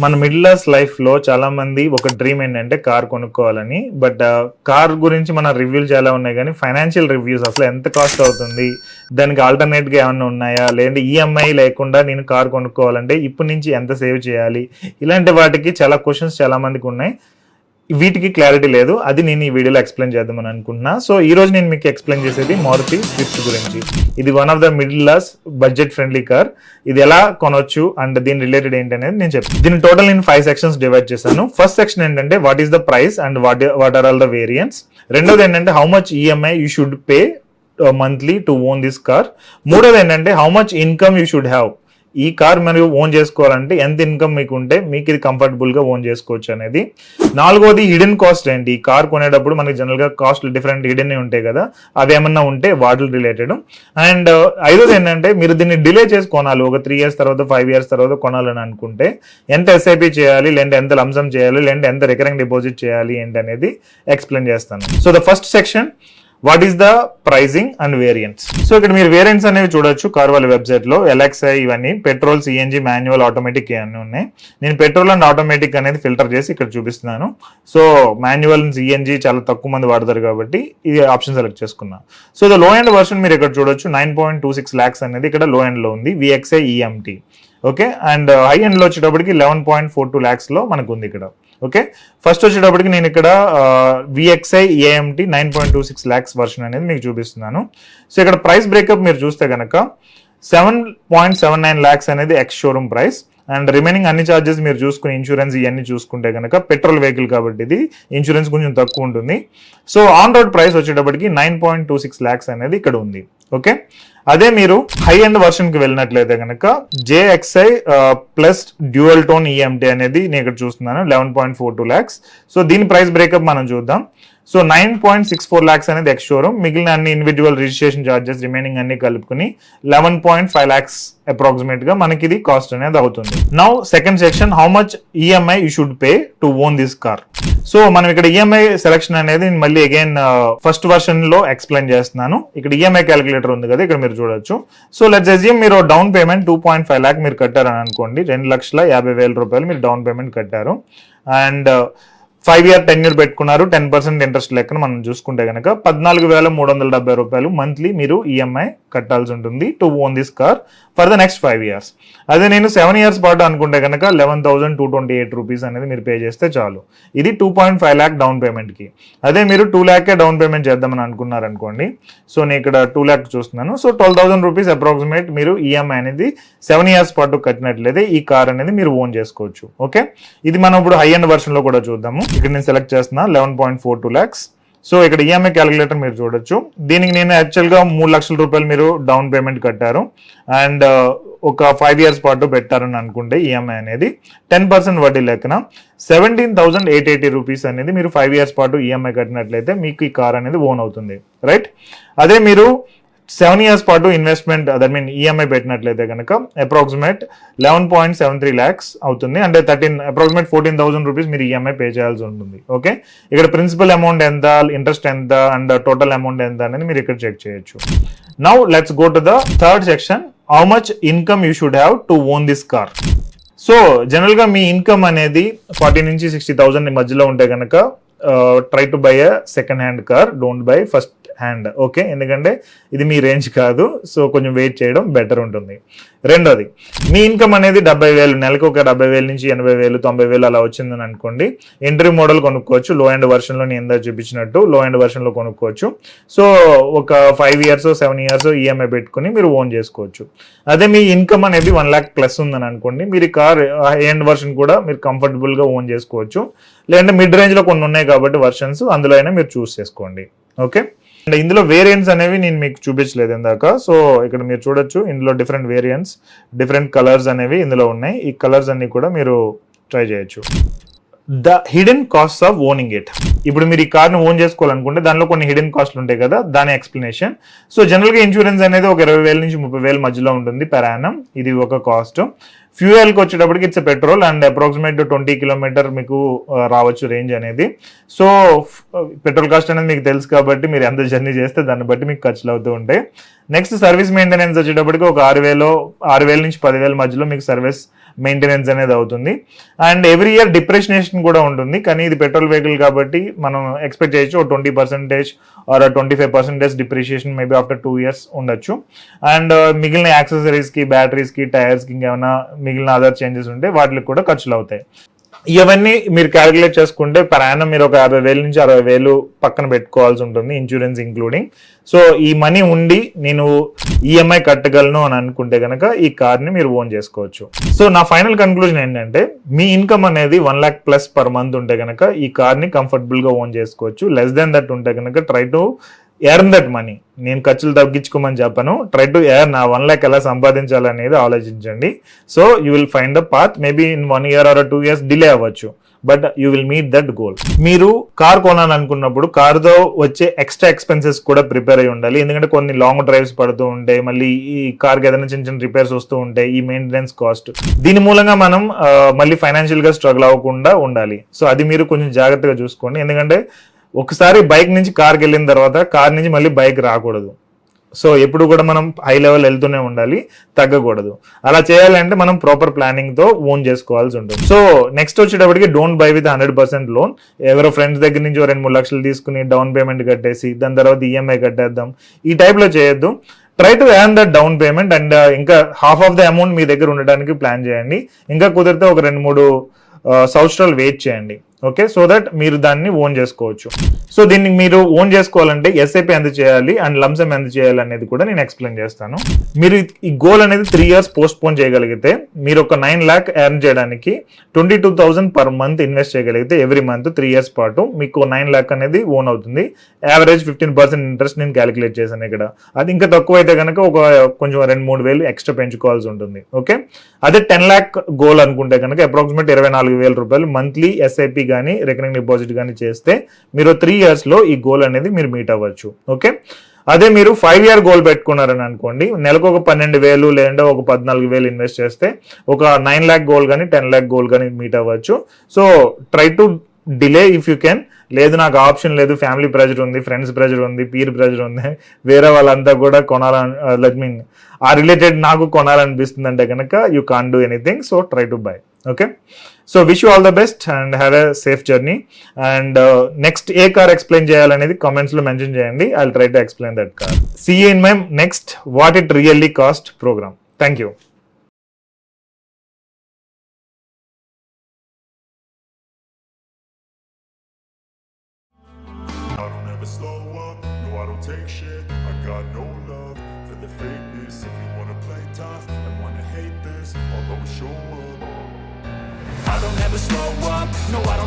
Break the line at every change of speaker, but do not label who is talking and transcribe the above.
మన middle class life లో చాలా మంది ఒక డ్రీమ్ ఏంటంటే కార్ కొనుక్కోవాలని. బట్ కార్ గురించి మన రివ్యూలు చాలా ఉన్నాయి, కానీ ఫైనాన్షియల్ రివ్యూస్ అసలు ఎంత కాస్ట్ అవుతుంది, దానికి ఆల్టర్నేట్ గా ఏమైనా ఉన్నాయా, లేదంటే ఈఎంఐ లేకుండా నేను కార్ కొనుక్కోవాలంటే ఇప్పటి నుంచి ఎంత సేవ్ చేయాలి, ఇలాంటి వాటికి చాలా క్వశ్చన్స్ చాలా మందికి ఉన్నాయి. వీటికి క్లారిటీ లేదు, అది నేను ఈ వీడియోలో ఎక్స్ప్లెయిన్ చేద్దామని అనుకుంటున్నా. సో ఈ రోజు నేను మీకు ఎక్స్ప్లెయిన్ చేసేది మారుతి స్విఫ్ట్ గురించి. ఇది one of the middle class budget friendly car. ఇది ఎలా కొనొచ్చు అండ్ దీని రిలేటెడ్ ఏంటి అనేది నేను చెప్తాను. దీని టోటల్ నేను 5 సెక్షన్స్ డివైడ్ చేశాను. ఫస్ట్ సెక్షన్ ఏంటంటే what is the price and what are all the variants. రెండోది ఏంటంటే how much EMI you should pay monthly to own this car. మూడోది ఏంటంటే how much income you should have. ఈ car మీరు own చేసుకోవాలంటే ఎంత income మీకు ఉంటే మీకు ఇది కంఫర్టబుల్ గా ఓన్ చేసుకోవచ్చు అనేది. నాలుగోది హిడెన్ కాస్ట్ ఏంటి. ఈ కార్ కొనేటప్పుడు మనకి జనరల్ గా కాస్ట్ డిఫరెంట్ హిడెన్ ఉంటాయి కదా, అవి ఏమన్నా ఉంటే వాటి రిలేటెడ్. అండ్ ఐదోది ఏంటంటే మీరు దీన్ని డిలే చేసి కొనాలి, ఒక 3 years తర్వాత 5 years తర్వాత కొనాలని అనుకుంటే ఎంత ఎస్ఐపి చేయాలి, లేదంటే ఎంత లంసమ్ చేయాలి, లేదంటే ఎంత రికరింగ్ డిపాజిట్ చేయాలి ఏంటి అనేది ఎక్స్ప్లెయిన్ చేస్తాను. So the first section what is the pricing and variants. సో ఇక్కడ మీరు వేరియంట్స్ అనేవి చూడొచ్చు కార్ వాళ్ళ వెబ్సైట్ లో. ఎల్ఎక్స్ఐ ఇవన్నీ పెట్రోల్, సిఎన్జి, మాన్యువల్, ఆటోమేటిక్ ఇవన్నీ ఉన్నాయి. నేను పెట్రోల్ అండ్ ఆటోమేటిక్ అనేది ఫిల్టర్ చేసి ఇక్కడ చూపిస్తున్నాను. సో మాన్యువల్, సిఎన్జి చాలా తక్కువ మంది వాడతారు కాబట్టి ఈ ఆప్షన్ సెలెక్ట్ చేసుకున్నా. So the low end version మీరు ఇక్కడ చూడొచ్చు 9.26 lakhs అనేది ఇక్కడ లో ఎండ్ లో ఉంది, VXi EMT. Okay, and high end లో వచ్చేటప్పటికి 11.42 lakhs లో మనకు ఉంది ఇక్కడ. ఓకే, ఫస్ట్ వచ్చేటప్పటికి నేను ఇక్కడ విఎక్స్ఐ ఏఎంటీ 9.26 lakhs వర్షన్ అనేది మీకు చూపిస్తున్నాను. సో ఇక్కడ ప్రైస్ బ్రేకప్ మీరు చూస్తే కనుక 7.79 lakhs అనేది ex showroom price. And remaining అన్ని చార్జెస్ మీరు చూసుకుని ఇన్సూరెన్స్ ఇవన్నీ చూసుకుంటే కనుక పెట్రోల్ వెహికల్ కాబట్టి ఇది ఇన్సూరెన్స్ కొంచెం తక్కువ ఉంటుంది. సో ఆన్ రోడ్ ప్రైస్ వచ్చేటప్పటికి 9.26 lakhs అనేది ఇక్కడ ఉంది. ఓకే, అదే మీరు హై ఎండ్ వర్షన్ కి వెళ్ళినట్లయితే కనుక జేఎక్స్ఐ ప్లస్ డ్యూయల్ టోన్ ఈఎంటీ అనేది నేను ఇక్కడ చూస్తున్నాను 11.42 lakhs. సో దీని ప్రైస్ బ్రేకప్ మనం చూద్దాం. సో 9.64 lakhs అనేది ఎక్స్ షోరూమ్, మిగిలిన అన్ని ఇండివిజువల్ రిజిస్ట్రేషన్ చార్జెస్ రిమైనింగ్ అన్ని కలుపుకుని 11.5 lakhs అప్రాక్సిమేట్ గా మనకి ఇది కాస్ట్ అనేది అవుతుంది. Now second section how much EMI you should pay to own this car. So మనం ఇక్కడ ఈఎంఐ సెలక్షన్ అనేది మళ్ళీ అగైన్ ఫస్ట్ వర్షన్ లో ఎక్స్ప్లెయిన్ చేస్తున్నాను. ఇక్కడ ఈఎంఐ క్యాలిక్యులేటర్ ఉంది కదా, ఇక్కడ మీరు చూడొచ్చు. సో లెట్స్ అస్యూమ్ మీరు డౌన్ పేమెంట్ 2.5 lakh మీరు కట్టారని అనుకోండి, 2,50,000 రూపాయలు మీరు డౌన్ పేమెంట్ కట్టారు. అండ్ 5 year tenure పెట్టుకున్నారు, 10% ఇంట్రెస్ట్ లెక్కన మనం చూసుకుంటే కనుక 14,370 రూపాయలు మంత్లీ మీరు ఈఎంఐ కట్టాల్సి ఉంటుంది to own this car for the next 5 years. అదే నేను 7 years పాటు అనుకుంటే కనుక 11,228 రూపీస్ అనేది మీరు పే చేస్తే చాలు. ఇది 2.5 lakh డౌన్ పేమెంట్ కి. అదే మీరు 2 lakh డౌన్ పేమెంట్ చేద్దామని అనుకున్నారు అనుకోండి, సో నేను ఇక్కడ 2 lakh చూస్తున్నాను. సో 12,000 రూపీస్ అప్రాక్సిమేట్ మీరు ఈఎంఐ అనేది 7 years పాటు కట్టినట్లయితే ఈ కార్ అనేది మీరు ఓన్ చేసుకోవచ్చు. ఓకే, ఇది మనం ఇప్పుడు హై ఎండ్ వర్షన్ లో కూడా చూద్దాము. ఇక్కడ నేను సెలెక్ట్ చేస్తున్నా 11.42 lakhs. సో ఇక్కడ ఈఎంఐ క్యాలిక్యులేటర్ మీరు చూడొచ్చు. దీనికి నేను యాక్చువల్ గా 3 లక్షల రూపాయలు మీరు డౌన్ పేమెంట్ కట్టారు అండ్ ఒక 5 years పాటు పెట్టారని అనుకుంటే ఈఎంఐ అనేది 10% వడ్డీ లెక్కన 17,880 రూపీస్ అనేది మీరు 5 years పాటు ఈఎంఐ కట్టినట్లయితే మీకు ఈ కార్ అనేది ఓన్ అవుతుంది. రైట్, అదే మీరు 7 years పాటు ఇన్వెస్ట్మెంట్ దట్ మీన్ ఈఎంఐ పెట్టినట్లయితే కనుక అప్రాక్సిమేట్ 11.73 lakhs అవుతుంది. అంటే అప్రాక్సిమేట్ 14,000 రూపీస్ మీరు ఈఎంఐ పే చేయాల్సి ఉంటుంది. ఓకే, ఇక్కడ ప్రిన్సిపల్ అమౌంట్ ఎంత, ఇంట్రెస్ట్ ఎంత అండ్ టోటల్ అమౌంట్ ఎంత అనేది మీరు ఇక్కడ చెక్ చేయొచ్చు. Now let's go to the third section how much income you should have to own this car. So general గా మీ ఇన్కమ్ అనేది 40 నుంచి 60,000 మధ్యలో ఉంటే కనుక try to by a second hand car, don't by first hand. Okay, ఎందుకంటే ఇది మీ range కాదు, so కొంచెం వెయిట్ చేయడం బెటర్ ఉంటుంది. రెండోది మీ ఇన్కమ్ అనేది 70,000, నెలకు ఒక 70,000 నుంచి 80,000, 90,000 అలా వచ్చిందని అనుకోండి, ఎంట్రీ మోడల్ కొనుక్కోవచ్చు. లో ఎండ్ వర్షన్ లో నేను ఎంత చూపించినట్టు లో ఎండ్ వర్షన్ లో కొనుక్కోవచ్చు. సో ఒక 5 years 7 years ఈఎంఐ పెట్టుకుని మీరు ఓన్ చేసుకోవచ్చు. అదే మీ ఇన్కమ్ అనేది 1 lakh ప్లస్ ఉందని అనుకోండి, మీరు కార్ ఎండ్ వర్షన్ కూడా మీరు కంఫర్టబుల్ గా ఓన్ చేసుకోవచ్చు. లేదంటే మిడ్ రేంజ్ లో కొన్ని ఉన్నాయి కాబట్టి వర్షన్స్, అందులో అయినా మీరు చూస్ చేసుకోండి. ఓకే, అండ్ ఇందులో వేరియంట్స్ అనేవి నేను మీకు చూపించలేదు ఇందాక. సో ఇక్కడ మీరు చూడొచ్చు, ఇందులో డిఫరెంట్ వేరియంట్స్, డిఫరెంట్ కలర్స్ అనేవి ఇందులో ఉన్నాయి. ఈ కలర్స్ అన్ని కూడా మీరు ట్రై చేయొచ్చు. The hidden cost of owning it. ఇప్పుడు మీరు ఈ కార్ని ఓన్ చేసుకోవాలనుకుంటే దానిలో కొన్ని హిడెన్ కాస్ట్లు ఉంటాయి కదా, దాని ఎక్స్ప్లెనేషన్. సో జనరల్ గా ఇన్సూరెన్స్ అనేది ఒక 20,000 నుంచి 30,000 మధ్యలో ఉంటుంది పెర్ యానం, ఇది ఒక కాస్ట్. ఫ్యూయల్ కి వచ్చేటప్పటికి it's petrol and approximate 20 kilometer మీకు రావచ్చు రేంజ్ అనేది. సో పెట్రోల్ కాస్ట్ అనేది మీకు తెలుసు కాబట్టి మీరు ఎంత జర్నీ చేస్తే దాన్ని బట్టి మీకు ఖర్చులు అవుతూ ఉంటాయి. నెక్స్ట్ సర్వీస్ మెయింటెనెన్స్ వచ్చేటప్పటికి ఒక 6,000 నుంచి 10,000 మధ్యలో మీకు సర్వీస్ మెయింటెనెన్స్ అనేది అవుతుంది. అండ్ ఎవ్రీ ఇయర్ డిప్రిషియేషన్ కూడా ఉంటుంది, కానీ ఇది పెట్రోల్ వెహికల్ కాబట్టి మనం ఎక్స్పెక్ట్ చేయొచ్చు 20% or 25% depreciation maybe after 2 years ఉండొచ్చు. అండ్ మిగిలిన యాక్సెసరీస్కి, బ్యాటరీస్కి, టైర్స్కి ఇంకేమైనా మిగిలిన అదర్ చేంజెస్ ఉంటే వాటికి కూడా ఖర్చులు అవుతాయి. ఇవన్నీ మీరు క్యాలిక్యులేట్ చేసుకుంటే పర్ యానం మీరు ఒక 50,000 నుంచి 60,000 పక్కన పెట్టుకోవాల్సి ఉంటుంది, ఇన్సూరెన్స్ ఇంక్లూడింగ్. సో ఈ మనీ ఉండి నేను ఈఎంఐ కట్టగలను అని అనుకుంటే కనుక ఈ కార్ని మీరు ఓన్ చేసుకోవచ్చు. సో నా ఫైనల్ కన్క్లూజన్ ఏంటంటే, మీ ఇన్కమ్ అనేది 1 lakh ప్లస్ పర్ మంత్ ఉంటే కనుక ఈ కార్ని కంఫర్టబుల్గా ఓన్ చేసుకోవచ్చు. లెస్ దెన్ దట్ ఉంటే కనుక try to earn that money. నేను ఖర్చులు తగ్గించుకోమని చెప్పను, ట్రై టు ఎర్న్. నా 1 lakh ఎలా సంపాదించాలనేది ఆలోచించండి. So you will find the path. Maybe in 1 year or 2 years delay అవ్వచ్చు, but you will meet that goal. మీరు కార్ కొనాలనుకున్నప్పుడు కార్తో వచ్చే ఎక్స్ట్రా ఎక్స్పెన్సెస్ కూడా ప్రిపేర్ అయి ఉండాలి. ఎందుకంటే కొన్ని లాంగ్ డ్రైవ్స్ పడుతూ ఉంటాయి, మళ్ళీ ఈ కార్కి ఏదైనా చిన్న చిన్న రిపేర్స్ వస్తూ ఉంటాయి, ఈ మెయింటెనెన్స్ కాస్ట్. దీని మూలంగా మనం మళ్ళీ ఫైనాన్షియల్గా స్ట్రగుల్ అవ్వకుండా ఉండాలి. సో అది మీరు కొంచెం జాగ్రత్తగా చూసుకోండి. ఎందుకంటే ఒకసారి బైక్ నుంచి కార్కి వెళ్ళిన తర్వాత కార్ నుంచి మళ్ళీ బైక్ రాకూడదు. సో ఎప్పుడు కూడా మనం హై లెవెల్ వెళ్తూనే ఉండాలి, తగ్గకూడదు. అలా చేయాలంటే మనం ప్రాపర్ ప్లానింగ్తో ఓన్ చేసుకోవాల్సి ఉంటుంది. సో నెక్స్ట్ వచ్చేటప్పటికి డోంట్ బై విత్ 100% లోన్. ఎవరో ఫ్రెండ్స్ దగ్గర నుంచి 2-3 లక్షలు తీసుకుని డౌన్ పేమెంట్ కట్టేసి దాని తర్వాత ఈఎంఐ కట్టేద్దాం, ఈ టైప్లో చేయొద్దు. Try to earn that down payment and ఇంకా హాఫ్ ఆఫ్ ద అమౌంట్ మీ దగ్గర ఉండడానికి ప్లాన్ చేయండి. ఇంకా కుదిరితే ఒక 2-3 సంవత్సరాలు వెయిట్ చేయండి. ఓకే, సో దట్ మీరు దాన్ని ఓన్ చేసుకోవచ్చు. సో దీన్ని మీరు ఓన్ చేసుకోవాలంటే ఎస్ఐపి ఎంత చేయాలి అండ్ లంసమ్ ఎంత చేయాలి అనేది కూడా నేను ఎక్స్ప్లెయిన్ చేస్తాను. మీరు ఈ గోల్ అనేది 3 years పోస్ట్ పోన్ చేయగలిగితే మీరు ఒక 9 lakh ఎర్న్ చేయడానికి 22,000 పర్ మంత్ ఇన్వెస్ట్ చేయగలిగితే ఎవ్రీ మంత్ 3 years పాటు మీకు 9 lakh అనేది ఓన్ అవుతుంది. యావరేజ్ 15% ఇంట్రెస్ట్ నేను క్యాలిక్యులేట్ చేశాను ఇక్కడ. అది ఇంకా తక్కువ అయితే కనుక ఒక కొంచెం 2-3 వేలు ఎక్స్ట్రా పెంచుకోవాల్సి ఉంటుంది. ఓకే, అదే 10 lakh గోల్ అనుకుంటే కనుక అప్రాక్సిమేట్ 24,000 రూపాయలు మంత్లీ ఎస్ఐపి కానీ రికరింగ్ డిపాజిట్ కానీ చేస్తే మీరు 3 years లో ఈ గోల్ అనేది మీరు మీట్ అవ్వచ్చు. ఓకే, అదే మీరు 5 year గోల్ పెట్టుకున్నారని అనుకోండి, నెలకు ఒక 12,000 లేదంటే ఒక 14,000 ఇన్వెస్ట్ చేస్తే ఒక 9 lakh గోల్ కానీ 10 lakh గోల్ కానీ మీట్ అవ్వచ్చు. So try to delay if you can. లేదు నాకు ఆప్షన్ లేదు, ఫ్యామిలీ ప్రెజర్ ఉంది, ఫ్రెండ్స్ ప్రెజర్ ఉంది, పీర్ ప్రెజర్ ఉంది, వేరే వాళ్ళంతా కూడా కొనాలని ఆ రిలేటెడ్ నాకు కొనాలనిపిస్తుంది అంటే కనుక you can't do anything. So try to buy. Okay, so wish you all the best and have a safe journey. And next ఏ కార్ ఎక్స్ప్లెయిన్ చేయాలనేది కామెంట్స్ లో మెన్షన్ చేయండి. I will try to explain that car. See you in my next what it really cost program. Thank you.
I don't ever slow up, no I don't take shit. I got no love for the fakeness. If you wanna play tough and wanna hate this, I'll always show up. I don't ever slow up, no I don't